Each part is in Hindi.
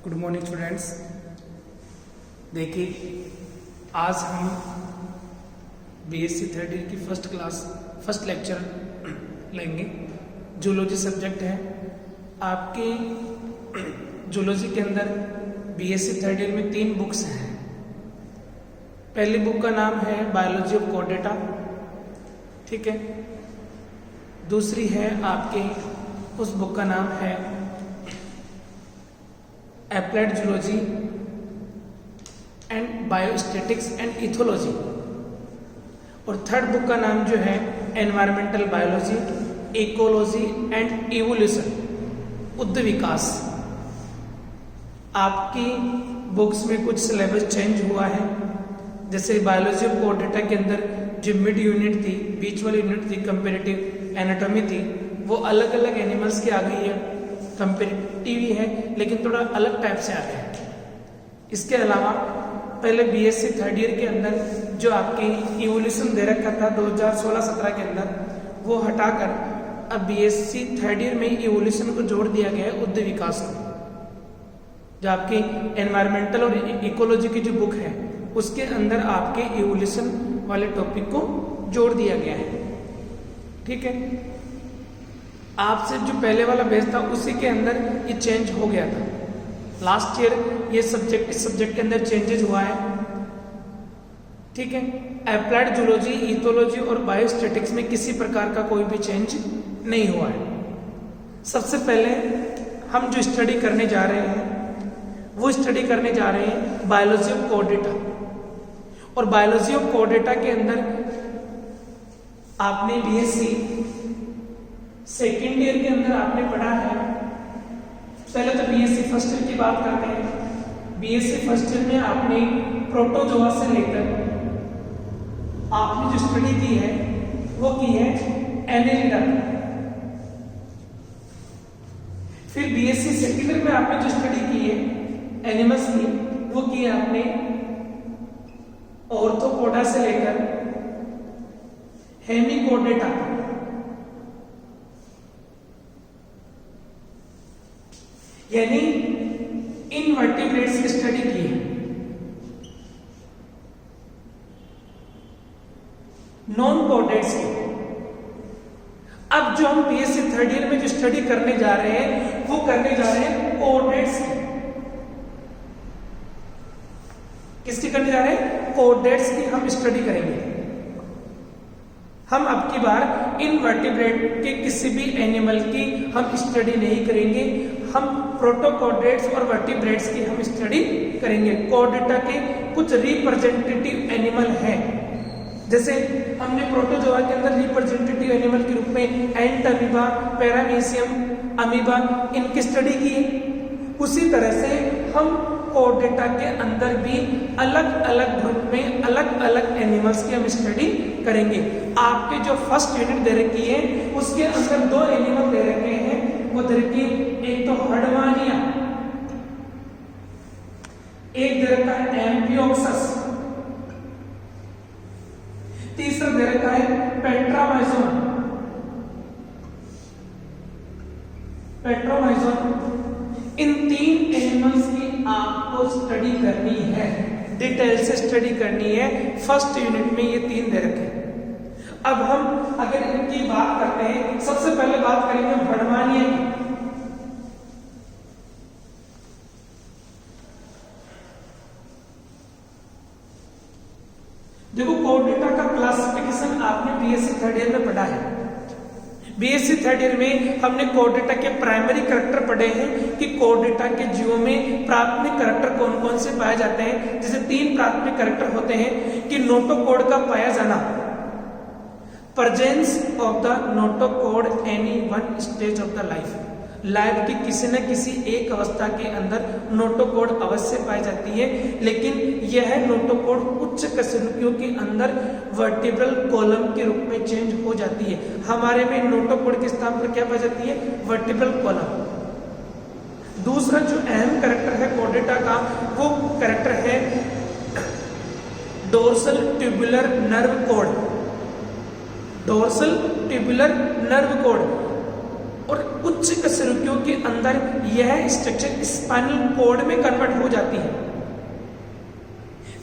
Good morning students. देखिए, आज हम बीएससी थर्ड ईयर की फर्स्ट लेक्चर लेंगे। जूलॉजी सब्जेक्ट है। आपके जूलॉजी के अंदर बीएससी थर्ड ईयर में 3 बुक्स हैं। पहली बुक का नाम है बायोलॉजी ऑफ कोर्डेटा, ठीक है। दूसरी है आपके उस बुक का नाम है applied zoology and biostatics and ethology, और थर्ड बुक का नाम जो है environmental biology, ecology and evolution, उद्द विकास। आपकी बुक्स में कुछ सिलेबस चेंज हुआ है। जैसे बायोलॉजी ऑफ कोर्डेटा के अंदर जो मिड यूनिट थी, बीच वाली यूनिट थी, कंपेरेटिव एनाटॉमी थी, वो अलग अलग एनिमल्स की आ गई है। कंपेरेटिव ही है लेकिन थोड़ा अलग टाइप से आ गया है। इसके अलावा पहले बीएससी थर्ड ईयर के अंदर जो आपकी इवोल्यूशन दे रखा था 2016-17 के अंदर, वो हटाकर अब बीएससी थर्ड ईयर में इवोल्यूशन को जोड़ दिया गया है उद्द विकास को। जो आपकी एनवायरमेंटल और इकोलॉजी की जो बुक है उसके अंदर आपके इवोल्यूशन वाले टॉपिक को जोड़ दिया गया है, ठीक है। आपसे जो पहले वाला बेस था उसी के अंदर ये चेंज हो गया था। लास्ट ईयर ये सब्जेक्ट इस सब्जेक्ट के अंदर चेंजेस हुआ है, ठीक है। एप्लाइड जूलॉजी, इथोलॉजी और बायोस्टैटिक्स में किसी प्रकार का कोई भी चेंज नहीं हुआ है। सबसे पहले हम जो स्टडी करने जा रहे हैं वो स्टडी करने जा रहे हैं बायोलॉजी ऑफ कोर्डेटा। और बायोलॉजी ऑफ कोर्डेटा के अंदर आपने बीएससी सेकेंड ईयर के अंदर आपने पढ़ा है। पहले तो बीएससी फर्स्ट ईयर की बात करते हैं। बीएससी फर्स्ट ईयर में आपने प्रोटोजोआ से लेकर आपने जो स्टडी की है वो की है एनेलिडा। फिर बीएससी सेकेंड ईयर में आपने जो स्टडी की है एनिमल्स की, वो की है आपने ऑर्थोपोडा से लेकर हेमिकोर्डेटा, यानी इनवर्टिब्रेट्स की स्टडी की है। नॉन कोर्डेट्स की। अब जो हम बीएससी थर्ड ईयर में जो स्टडी करने जा रहे हैं वो करने जा रहे हैं कोर्डेट्स की। किसकी करने जा रहे हैं? कोर्डेट्स की हम स्टडी करेंगे। हम अब की बार इनवर्टिब्रेट के किसी भी एनिमल की हम स्टडी नहीं करेंगे। हम प्रोटोकोर्डेट्स और वर्टिब्रेट्स की हम स्टडी करेंगे। कोर्डेटा के कुछ रिप्रेजेंटेटिव एनिमल हैं। जैसे हमने प्रोटोजोआ के अंदर रिप्रेजेंटेटिव एनिमल के रूप में एंट अमीबा, पैरामीशियम अमीबा, इनकी स्टडी की है। उसी तरह से हम कोर्डेटा के अंदर भी अलग अलग ग्रुप में अलग अलग एनिमल्स की हम स्टडी करेंगे। आपके जो फर्स्ट यूनिट दे रखी है उसके अंदर 2 एनिमल दे रखे हैं। वो दे रखी है, एक तो हर्डवानिया, एक दे रखा है एम्फियोक्सस, तीसरा दे रखा है पेट्रामाइजोन। इन 3 एनिमल्स की आपको स्टडी करनी है, डिटेल से स्टडी करनी है। फर्स्ट यूनिट में ये 3 दे रखे हैं। अब हम अगर इनकी बात करते हैं, सबसे पहले बात करेंगे हर्डवानिया की। देखो, कोर्डेटा का क्लासिफिकेशन आपने बीएससी थर्ड ईयर में पढ़ा है। बीएससी थर्ड ईयर में हमने कोर्डेटा के प्राइमरी कैरेक्टर पढ़े हैं कि कोर्डेटा के जीवों में प्राथमिक कैरेक्टर कौन कौन से पाए जाते हैं। जैसे 3 प्राथमिक कैरेक्टर होते हैं कि नोटोकोड का पाया जाना, presence of the notochord any one stage of the life की किसी न किसी एक अवस्था के अंदर नोटोकोड अवश्य पाई जाती है। लेकिन यह नोटोकोड उच्च कशेरुकियों के अंदर वर्टिब्रल कॉलम के रूप में चेंज हो जाती है। हमारे में नोटोकोड के स्थान पर क्या पाई जाती है? Vertebral column. दूसरा जो अहम कैरेक्टर है कोर्डेटा का, वो कैरेक्टर है dorsal tubular nerve code. Dorsal tubular nerve code और उच्च कशेरुकियों के अंदर यह स्ट्रक्चर स्पाइनल कॉर्ड में कन्वर्ट हो जाती है।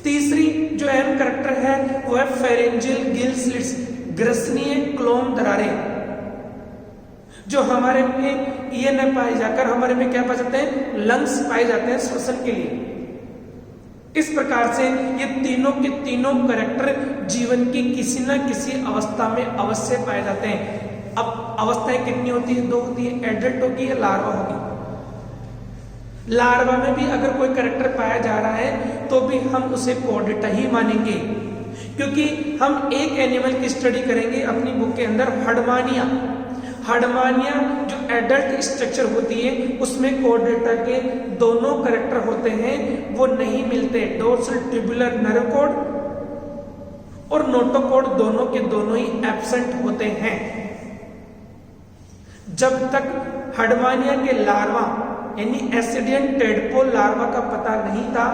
तीसरी जो अहम करैक्टर है वो है फेरेंजियल गिल स्लिट्स, ग्रसनीय क्लोम दरारें, जो हमारे में ये न पाए जाकर हमारे में क्या पाए जाते हैं, लंग्स पाए जाते हैं श्वसन के लिए। इस प्रकार से ये तीनों के तीनों करैक्टर जीवन की किसी न किसी अवस्था में अवश्य पाए जाते हैं। अब अवस्थाएं कितनी होती है, दो होती है, एडल्ट होगी या लार्वा होगी। लार्वा में भी अगर कोई करैक्टर पाया जा रहा है तो भी हम उसे कोर्डेटा ही मानेंगे, क्योंकि हम एक एनिमल की स्टडी करेंगे अपनी बुक के अंदर, हडमानिया। हडमानिया जो एडल्ट स्ट्रक्चर होती है उसमें कोर्डेटा के दोनों करैक्टर होते हैं, वो नहीं मिलते। डोर्सल ट्यूबुलर नर्व कॉर्ड और नोटोकॉर्ड दोनों के दोनों ही एब्सेंट होते हैं। जब तक हडमानिया के लार्वा यानी एसिडियन टेडपोल लार्वा का पता नहीं था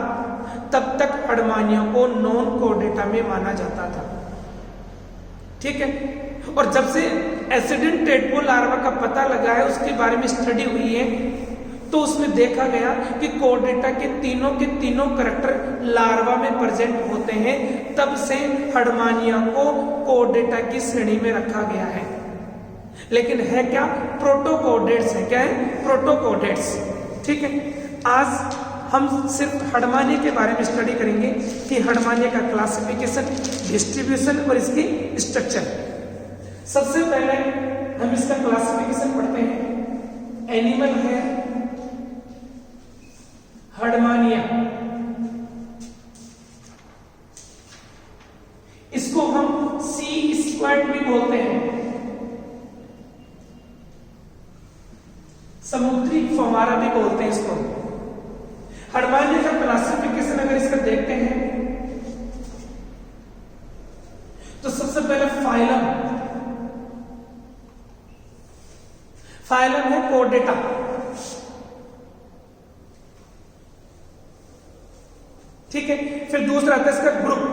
तब तक हडमानिया को नॉन कोर्डेटा में माना जाता था। ठीक है, और जब से एसिडियन टेडपोल लार्वा का पता लगा है, उसके बारे में स्टडी हुई है, तो उसमें देखा गया कि कोर्डेटा के तीनों करैक्टर लार्वा में प्रेजेंट होते हैं। तब से हडमानिया को कोर्डेटा की श्रेणी में रखा गया है। लेकिन है क्या, प्रोटोकोर्डेट्स है। क्या है, प्रोटोकोर्डेट्स। ठीक है, आज हम सिर्फ हडमानिया के बारे में स्टडी करेंगे कि हडमानिया का क्लासिफिकेशन, डिस्ट्रीब्यूशन और इसकी स्ट्रक्चर। सबसे पहले हम इसका क्लासिफिकेशन पढ़ते हैं। एनिमल है हडमानिया, इसको हम सी स्क्वाड भी बोलते हैं, समुद्री फव्वारा भी बोलते हैं इसको। हडमानिया का क्लासिफिकेशन अगर इसका देखते हैं तो सबसे पहले फाइलम है कोर्डेटा। ठीक है, फिर दूसरा आता है इसका ग्रुप,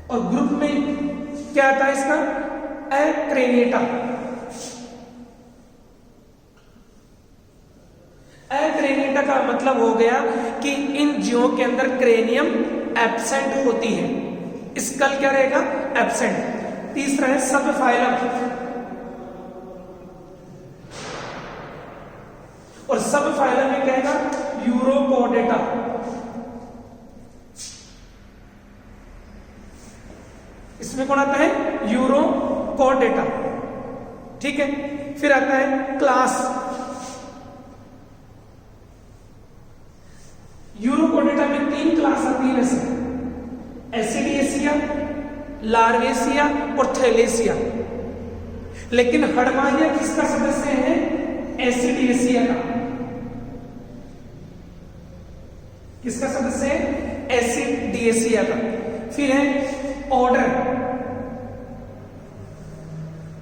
और ग्रुप में क्या आता है इसका, एक्रेनिटा। एक्रेनिटा का मतलब हो गया कि इन जीवों के अंदर क्रेनियम एब्सेंट होती है, स्कल क्या रहेगा, एब्सेंट। तीसरा है सबफाइलम, और सबफाइलम में कहेगा यूरोकोर्डेटा। इसमें कौन आता है, यूरोकोर्डेटा। ठीक है, फिर आता है क्लास। यूरोकोर्डेटा में 3 क्लास आती है, एसिडिएसिया, लार्वेसिया और थैलेसिया। लेकिन हडमानिया किसका सदस्य है, एसिडिएसिया का। किसका सदस्य है, एसिडिएसिया का। फिर है ऑर्डर।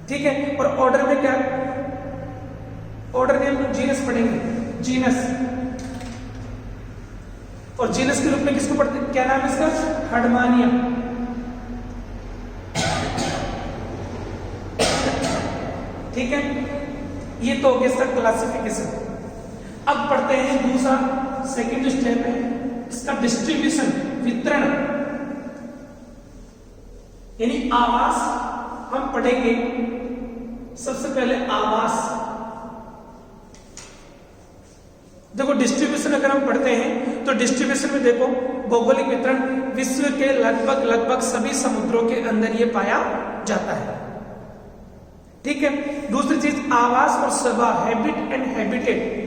ठीक है, और ऑर्डर में क्या, ऑर्डर में हम जीनस पढ़ेंगे, जीनस। और जीनस के रूप में किसको पढ़ते हैं, क्या नाम है इसका, हडमानिया। ठीक है, ये तो हो गया इसका क्लासिफिकेशन। अब पढ़ते हैं दूसरा, सेकंड स्टेप है इसका डिस्ट्रीब्यूशन, वितरण, यानी आवास हम पढ़ेंगे। सबसे पहले आवास। देखो डिस्ट्रीब्यूशन अगर हम पढ़ते हैं तो डिस्ट्रीब्यूशन में देखो भौगोलिक वितरण, विश्व के लगभग सभी समुद्रों के अंदर ये पाया जाता है। ठीक है, दूसरी चीज आवास और सभा, हैबिट एंड हैबिटेट।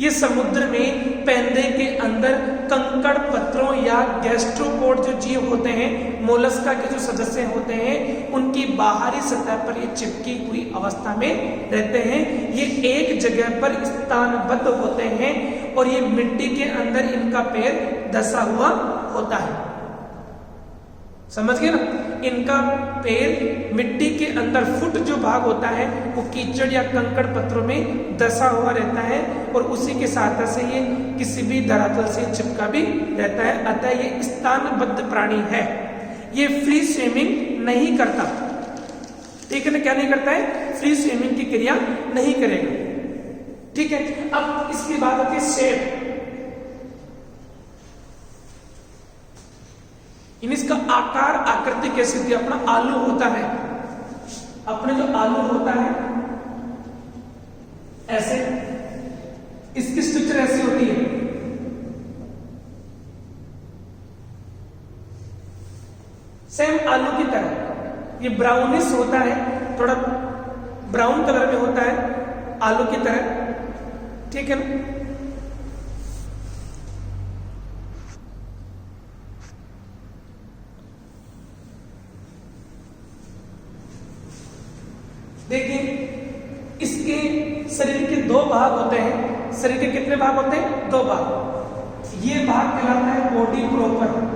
ये समुद्र में पैंदे के अंदर कंकड़ पत्थरों या गैस्ट्रोपोड जो जीव होते हैं, मोलस्का के जो सदस्य होते हैं, उनकी बाहरी सतह पर ये चिपकी हुई अवस्था में रहते हैं। ये एक जगह पर स्थानबद्ध होते हैं और ये मिट्टी के अंदर इनका पैर धंसा हुआ होता है। समझ गए ना, इनका पैर मिट्टी के अंदर फुट जो भाग होता है वो कीचड़ या कंकड़ पत्थरों में धंसा हुआ रहता है और उसी के सहायता से ये किसी भी धरातल से चिपका भी रहता है। अतः ये स्थानबद्ध प्राणी है। ये फ्री स्विमिंग नहीं करता, ठीक है ना, क्या नहीं करता है, फ्री स्विमिंग की क्रिया नहीं करेगा, ठीक है। अब इसके बाद आती है शेप, इन इसका आकार आकृति कैसी होती है, अपना आलू होता है, अपने जो आलू होता है ऐसे, इसकी स्ट्रक्चर ऐसी होती है, सेम आलू की तरह, ये ब्राउनिश होता है, थोड़ा ब्राउन कलर में होता है आलू की तरह, ठीक है ना। देखिए इसके शरीर के दो भाग होते हैं, शरीर के कितने भाग होते हैं, दो भाग, ये भाग कहलाता है बॉडी प्रॉपर,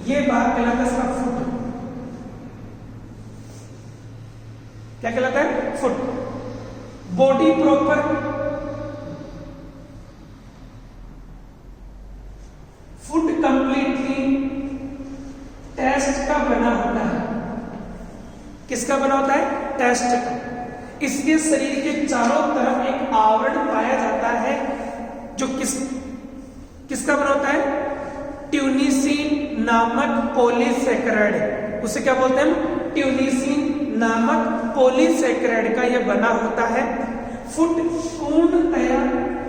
ये भाग कहलाता है इसका फुट, क्या कहलाता है, foot. Body proper foot completely test का बना होता है, किसका बना होता है, टेस्ट का। इसके शरीर के चारों तरफ एक आवरण पाया जाता है जो किसका बना होता है, ट्यूनिसिन नामक पॉलीसैकेराइड, उसे क्या बोलते हैं, ट्यूनिसिन नामक पॉलीसैकेराइड का यह बना होता है। फुट पूर्णतया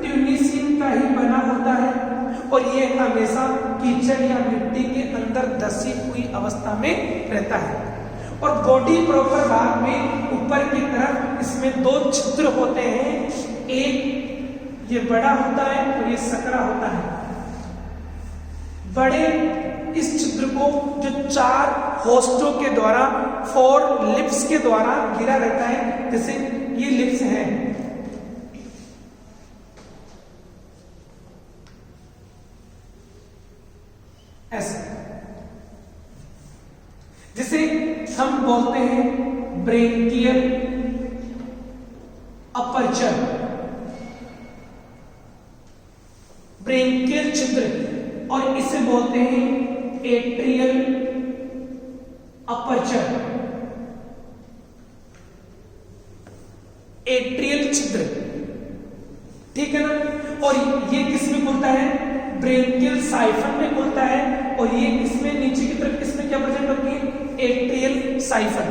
ट्यूनिसिन का ही बना होता है और यह हमेशा कीचड़ या मिट्टी के अंदर धसी हुई अवस्था में रहता है। और बॉडी प्रॉपर भाग में ऊपर की तरफ इसमें दो छिद्र होते हैं, एक ये बड़ा होता है और ये सकरा होता है। बड़े इस छिद्र को जो 4 होस्टों के द्वारा, 4 लिप्स के द्वारा घिरा रहता है, जैसे ये लिप्स है, ऐसे, जिसे हम बोलते हैं ब्रेकियल अपर्चर, ब्रेकियल छिद्र, और इसे बोलते हैं एट्रियल अपर्चर, एट्रियल छिद्र, ठीक है ना। और ये किस में खुलता है, ब्रेकियल साइफन में खुलता है, और ये इसमें नीचे की तरफ इसमें क्या प्रेजेंट होती है, एट्रियल साइफन।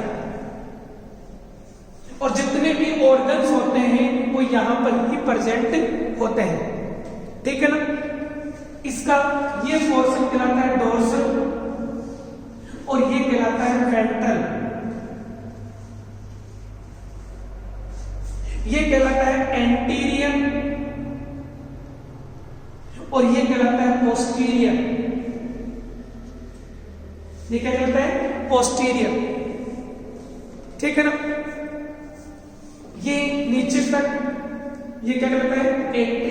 और जितने भी ऑर्गन्स होते हैं वो यहां पर ही प्रेजेंट होते हैं, ठीक है ना। इसका ये पोर्शन कहलाता है डोर्सल और ये कहलाता है वेंट्रल, ये कहलाता है एंटीरियर और ये कहलाता है पोस्टीरियर, ये क्या कहलाता है, पोस्टीरियर, ठीक है ना। ये नीचे तक ये क्या कहलाता है, एट्रियल